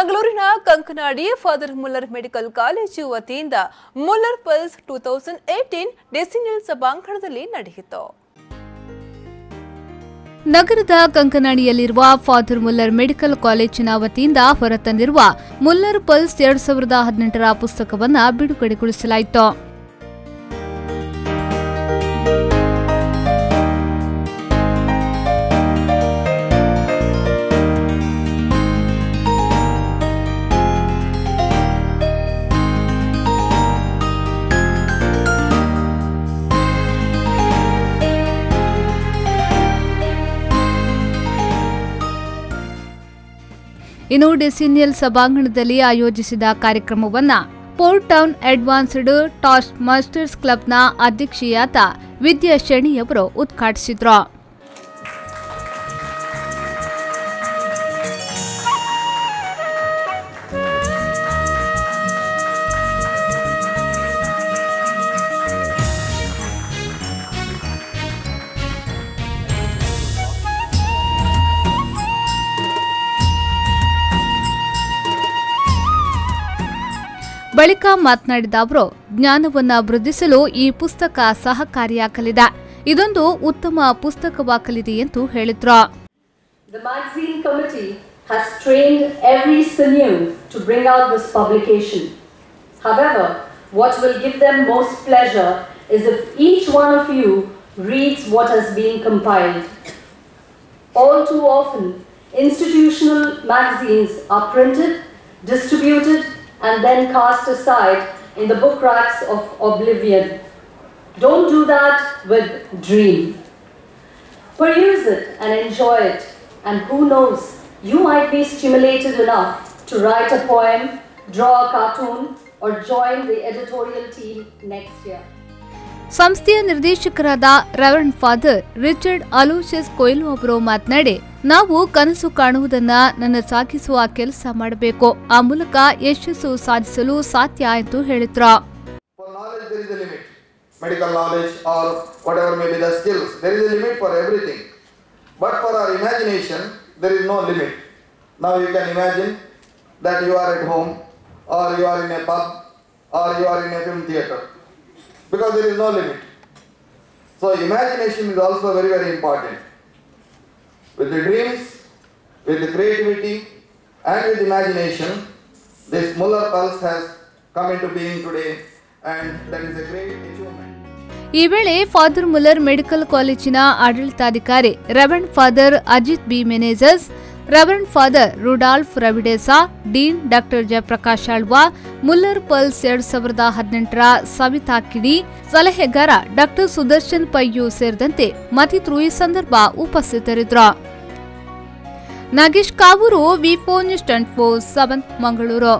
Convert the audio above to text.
ಮಂಗಳೂರಿನ Kankanadi father Muller medical college ವತಿಯಿಂದ Muller pulse 2018 ಡೆಸಿನಿಯಲ್ ಸಭಾಂಗಣದಲ್ಲಿ ನಡೆಯಿತು. ನಗರದ ಕಂಕನಾಡಿಯಲ್ಲಿರುವ ಫಾದರ್ ಮುಲ್ಲರ್ ಮೆಡಿಕಲ್ ಕಾಲೇಜಿನ ವತಿಯಿಂದ ಹೊರತಂದಿರುವ ಮುಲ್ಲರ್ ಪಲ್ಸ್ 2018ರ ಪುಸ್ತಕವನ್ನು ಬಿಡುಗಡೆಗೊಳಿಸಲಾಯಿತು. ಇನ್ನು ಡೆಸಿನಿಯಲ್ ಸಭಾಂಗಣದಲ್ಲಿ ಆಯೋಜಿಸಿದ ಕಾರ್ಯಕ್ರಮವನ್ನು ಪೋರ್ಟ್ ಟೌನ್ ಅಡ್ವಾನ್ಸ್ಡ್ ಟಾಸ್ಟ್ ಮಾಸ್ಟರ್ಸ್ ಕ್ಲಬ್ನ ಅಧ್ಯಕ್ಷೆಯಾದ ವಿದ್ಯಾ ಶೆಣಿಯವರು ಉದ್ಘಾಟಿಸಿದರು. ಬಳಿಕ ಮಾತನಾಡಿದ ಅವರು, ಜ್ಞಾನವನ್ನು ವೃದ್ಧಿಸಲು ಈ ಪುಸ್ತಕ ಸಹಕಾರಿಯಾಗಲಿದೆ. ಇದೊಂದು ಉತ್ತಮ ಪುಸ್ತಕವಾಗಲಿದೆ ಎಂದು ಹೇಳಿದರು. The magazine committee has trained every sinew to bring out this publication. However, what will give them most pleasure is if each one of you reads what has been compiled. All too often, institutional magazines are printed, distributed, and then cast aside in the book racks of oblivion. Don't do that with Dream. Peruse it and enjoy it, and who knows, you might be stimulated enough to write a poem, draw a cartoon, or join the editorial team next year. ಸಂಸ್ಥೆಯ ನಿರ್ದೇಶಕರಾದ reverend father Richard Aloysius ಕೊಯ್ಲು ಅವರು ಮಾತನಾಡಿ, ನಾವು ಕನಸು ಕಾಣುವುದನ್ನ ನನ್ನ ಸಾಗಿಸುವ ಕೆಲಸ ಮಾಡಬೇಕು. ಆ ಮೂಲಕ ಯಶಸ್ಸು ಸಾಧಿಸಲು ಸಾಧ್ಯ ಎಂದು ಹೇಳಿದ್ರು. Medical knowledge or whatever may be the skills, there is a limit for everything. But for our imagination, there is no limit. Now you can imagine that you are at home, or you are in a pub, or you are in a film theatre. Because there is no limit. So imagination is also very, very important. With the dreams, with the creativity, and with imagination, this Muller Pulse has come into being today, and that is a great achievement. ಈ ವೇಳೆ father Muller medical ಕಾಲೇಜಿನ ಆಡಳಿತಾಧಿಕಾರಿ reverend father Ajith B Menezes, reverend father Rudolph Ravi D'Sa, dean doctor Jayaprakash Alva, Muller pulse 2018ರ ಸವಿತಾ ಕಿಡಿ, ಸಲಹೆಗಾರ doctor Sudarshan ಪಯ್ಯು ಸೇರಿದಂತೆ ಮತ್ತಿತರರು ಈ ಸಂದರ್ಭ ಉಪಸ್ಥಿತರಿದ್ದರು. ನಾಗೇಶ್ ಕಾವೂರು, ವಿ4 ನ್ಯೂಸ್ 24/7 ಮಂಗಳೂರು.